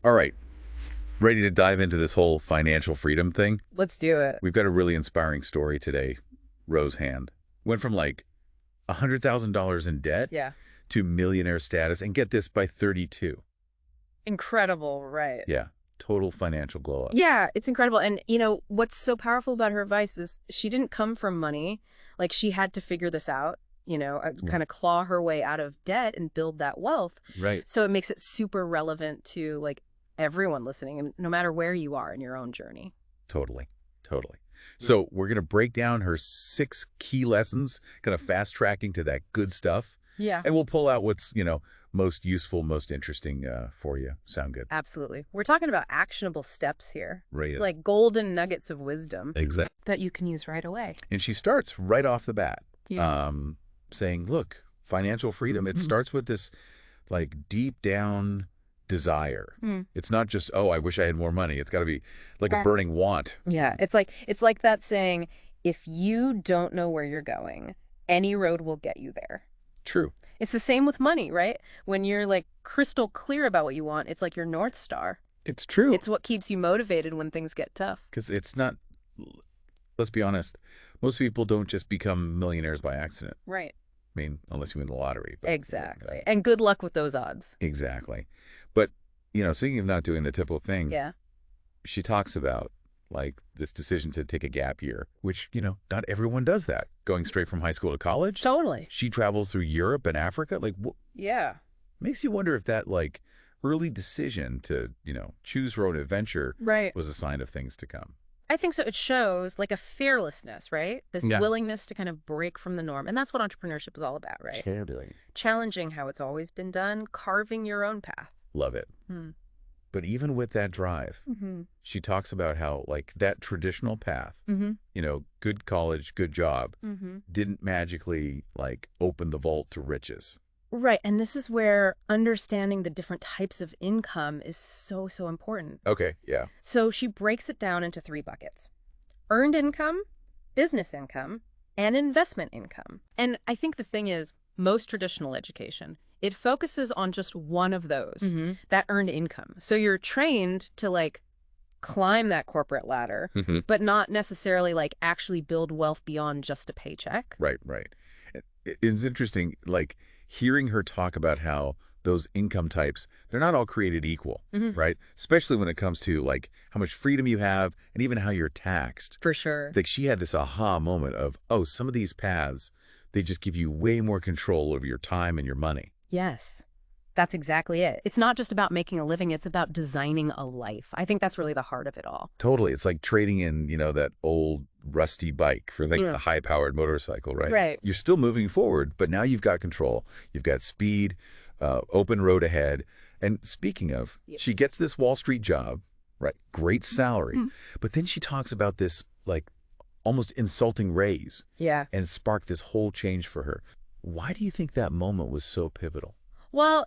All right. Ready to dive into this whole financial freedom thing? Let's do it. We've got a really inspiring story today. Rose Hand went from like $100,000 in debt Yeah. to millionaire status, and get this, by 32. Incredible, right? Yeah. Total financial glow up. Yeah, it's incredible. And, what's so powerful about her advice is she didn't come from money. Like, she had to figure this out, kind of claw her way out of debt and build that wealth. Right. So it makes it super relevant to, like, everyone listening, and no matter where you are in your own journey. Totally. Totally. So we're going to break down her 6 key lessons, kind of fast tracking to that good stuff. Yeah. And we'll pull out what's, most useful, most interesting for you. Sound good? Absolutely. We're talking about actionable steps here. Right. Like golden nuggets of wisdom. Exactly. That you can use right away. And she starts right off the bat, Yeah. saying, look, financial freedom, it starts with this like deep down desire. It's not just, oh, I wish I had more money. It's got to be like a burning want. Yeah. It's like that saying, if you don't know where you're going, any road will get you there. True. It's the same with money, right? When you're like crystal clear about what you want, it's like your North Star. It's true. It's what keeps you motivated when things get tough. Because it's not, let's be honest, most people don't just become millionaires by accident. Right. I mean, unless you win the lottery. But, Exactly. And good luck with those odds. Exactly. But, speaking of not doing the typical thing, Yeah. she talks about like this decision to take a gap year, which, not everyone does that. Going straight from high school to college. Totally. She travels through Europe and Africa. Like, Yeah. makes you wonder if that like early decision to, choose her own adventure Right. was a sign of things to come. I think so. It shows like a fearlessness, right? This Yeah. willingness to kind of break from the norm. And that's what entrepreneurship is all about, right? Totally. Challenging how it's always been done, carving your own path. Love it. But even with that drive, she talks about how like that traditional path, good college, good job, didn't magically like open the vault to riches. Right. And this is where understanding the different types of income is so, so important. Okay, yeah. So she breaks it down into 3 buckets: earned income, business income, and investment income. And I think the thing is, most traditional education, it focuses on just one of those, that earned income. So you're trained to like climb that corporate ladder, but not necessarily like actually build wealth beyond just a paycheck. Right. It's interesting, like hearing her talk about how those income types, they're not all created equal, right? Especially when it comes to like how much freedom you have and even how you're taxed. For sure. Like she had this aha moment of, oh, some of these paths, they just give you way more control over your time and your money. Yes, that's exactly it. It's not just about making a living. It's about designing a life. I think that's really the heart of it all. Totally. It's like trading in, that old rusty bike for like the high-powered motorcycle, right? Right. You're still moving forward, but now you've got control. You've got speed, open road ahead. And speaking of, she gets this Wall Street job, right? Great salary. But then she talks about this like almost insulting raise. Yeah. And it sparked this whole change for her. Why do you think that moment was so pivotal? Well,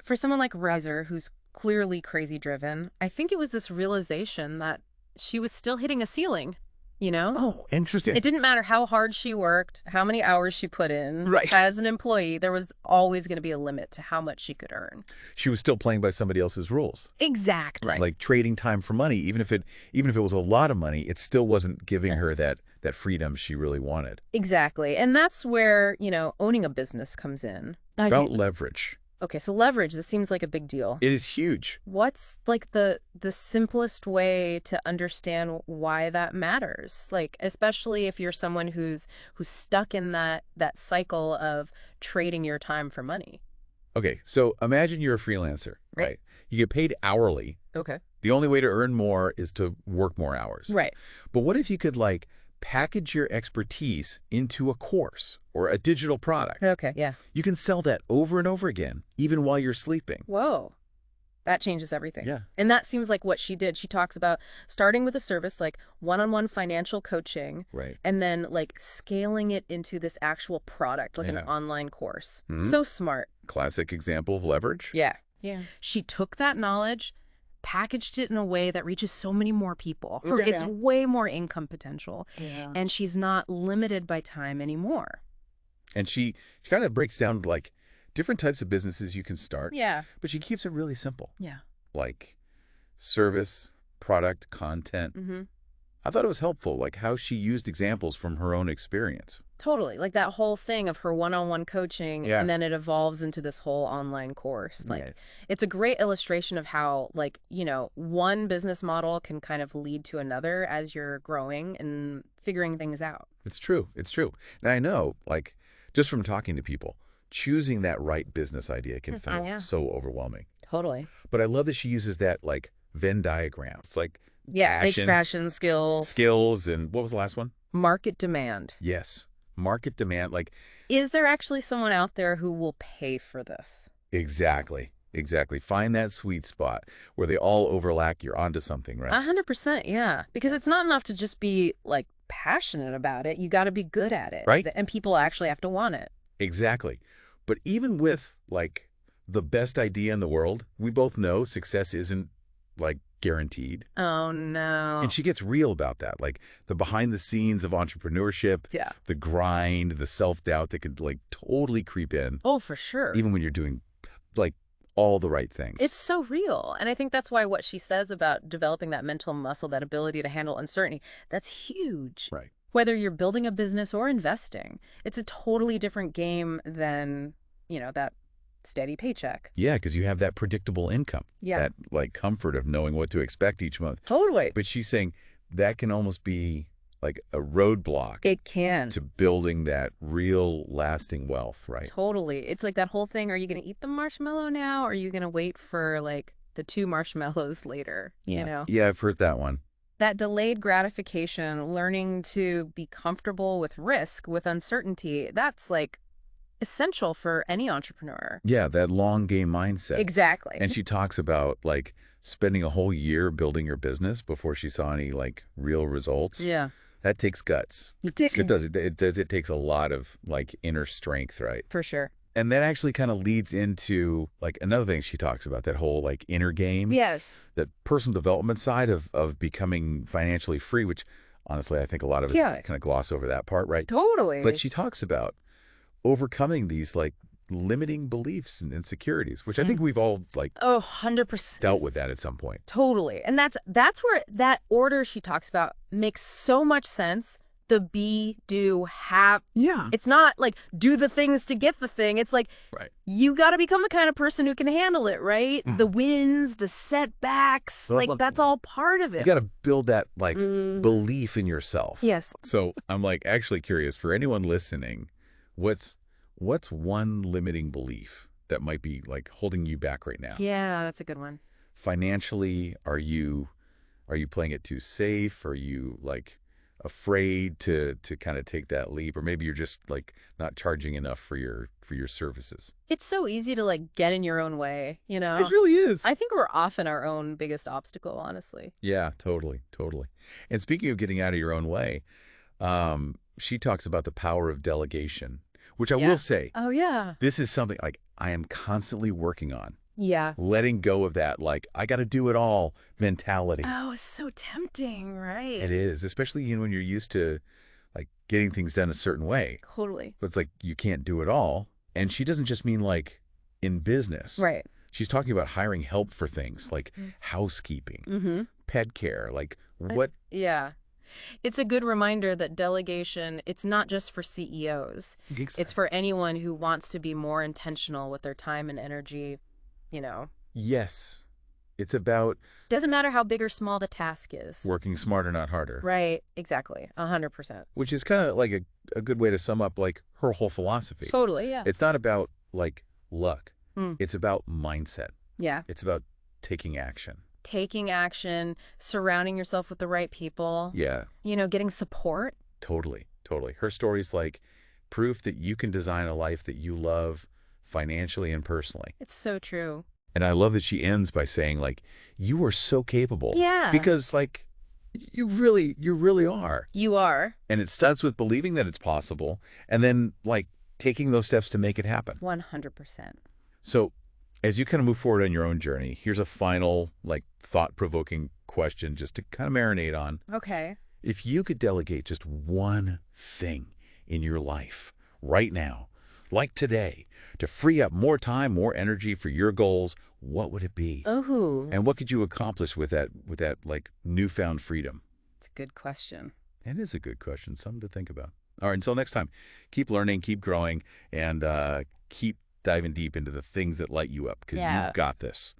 for someone like Reiser, who's clearly crazy driven, I think it was this realization that she was still hitting a ceiling, Oh, interesting. It didn't matter how hard she worked, how many hours she put in. Right. As an employee, there was always going to be a limit to how much she could earn. She was still playing by somebody else's rules. Exactly. Like trading time for money, even if it was a lot of money, it still wasn't giving her that freedom she really wanted. Exactly. And that's where, owning a business comes in. About leverage. Okay, so leverage, this seems like a big deal. It is huge. What's like the simplest way to understand why that matters? Like, especially if you're someone who's stuck in that cycle of trading your time for money. Okay, so imagine you're a freelancer, right? You get paid hourly. Okay. The only way to earn more is to work more hours. Right. But what if you could like package your expertise into a course or a digital product? Okay, yeah. You can sell that over and over again, even while you're sleeping. Whoa. That changes everything. Yeah. And that seems like what she did. She talks about starting with a service like one-on-one financial coaching. Right. And then like scaling it into this actual product, like an online course. So smart. Classic example of leverage. Yeah. Yeah. She took that knowledge, packaged it in a way that reaches so many more people. It's way more income potential. Yeah. And she's not limited by time anymore. And she kind of breaks down like different types of businesses you can start. Yeah. But she keeps it really simple, Yeah. like service, product, content. Mm-hmm. I thought it was helpful, like how she used examples from her own experience. Totally. Like that whole thing of her one-on-one coaching, Yeah. and then it evolves into this whole online course. Like, Yeah. it's a great illustration of how, like, one business model can kind of lead to another as you're growing and figuring things out. It's true. It's true. Now, I know, like, just from talking to people, choosing that right business idea can feel Yeah. so overwhelming. Totally. But I love that she uses that, like, Venn diagram. It's like Yeah. passions, Passion, skill, skills, and what was the last one? market demand. Yes. Market demand. Like, Is there actually someone out there who will pay for this? exactly. Exactly. Find that sweet spot where they all overlap. You're onto something, right? 100%, yeah. Because it's not enough to just be, like, passionate about it. You got to be good at it. Right. And people actually have to want it. Exactly. But even with, like, the best idea in the world, we both know success isn't, like, guaranteed. Oh, no. And she gets real about that, like the behind the scenes of entrepreneurship, Yeah. the grind, the self-doubt that could like totally creep in, Oh, for sure. even when you're doing like all the right things. It's so real. And I think that's why what she says about developing that mental muscle, that ability to handle uncertainty, that's huge. right. Whether you're building a business or investing, it's a totally different game than, that steady paycheck. Yeah, because you have that predictable income, Yeah. that like comfort of knowing what to expect each month. Totally. But she's saying that can almost be like a roadblock It can. to building that real lasting wealth, right? Totally. It's like that whole thing. Are you going to eat the marshmallow now? Or are you going to wait for like the 2 marshmallows later? Yeah, I've heard that one. That delayed gratification, learning to be comfortable with risk, with uncertainty, that's like essential for any entrepreneur. Yeah, that long game mindset. Exactly. And she talks about like spending a whole year building your business before she saw any like real results. Yeah. That takes guts. It does. It takes a lot of like inner strength, right? For sure. And that actually kind of leads into like another thing she talks about, that whole like inner game. Yes. That personal development side of becoming financially free, which honestly I think a lot of us kind of gloss over that part, right? Totally. But she talks about overcoming these like limiting beliefs and insecurities, which I think we've all like 100% dealt with that at some point. Totally. And that's where that order she talks about makes so much sense. The be, do, have. Yeah. It's not like do the things to get the thing. It's like Right. you got to become the kind of person who can handle it, right? The wins, the setbacks, like that's all part of You it. got to build that like belief in yourself. Yes. So I'm like actually curious for anyone listening, what's one limiting belief that might be like holding you back right now? Yeah, that's a good one. Financially, are you playing it too safe? Are you like afraid to kind of take that leap, or maybe you're just like not charging enough for your services? It's so easy to like get in your own way, It really is. I think we're often our own biggest obstacle, honestly. Yeah, totally. And speaking of getting out of your own way, she talks about the power of delegation, which I will say, Oh, yeah. this is something like I am constantly working on. Yeah. Letting go of that, like, I got to do it all mentality. Oh, it's so tempting, right? It is, especially when you're used to like getting things done a certain way. Totally. But it's like you can't do it all. And she doesn't just mean like in business. Right. She's talking about hiring help for things like housekeeping, pet care, like what? Yeah. It's a good reminder that delegation, it's not just for CEOs. It's for anyone who wants to be more intentional with their time and energy, Yes. It's about Doesn't matter how big or small the task is. working smarter, not harder. Right. Exactly. 100%. Which is kind of like a good way to sum up like her whole philosophy. Totally. Yeah. It's not about like luck. Mm. It's about mindset. Yeah. It's about taking action. Taking action, surrounding yourself with the right people. Yeah, Getting support. totally. Her story's like proof that you can design a life that you love financially and personally. It's so true. And I love that she ends by saying like, you are so capable. Yeah. Because like, you really are. You are. And it starts with believing that it's possible and then like taking those steps to make it happen. 100%. So as you kind of move forward on your own journey, here's a final like thought-provoking question just to kind of marinate on. Okay. If you could delegate just one thing in your life right now, like today, to free up more time, more energy for your goals, what would it be? Oh, And what could you accomplish with that like newfound freedom? it's a good question. It is a good question, something to think about. All right, until next time, keep learning, keep growing, and keep diving deep into the things that light you up, because Yeah. you've got this.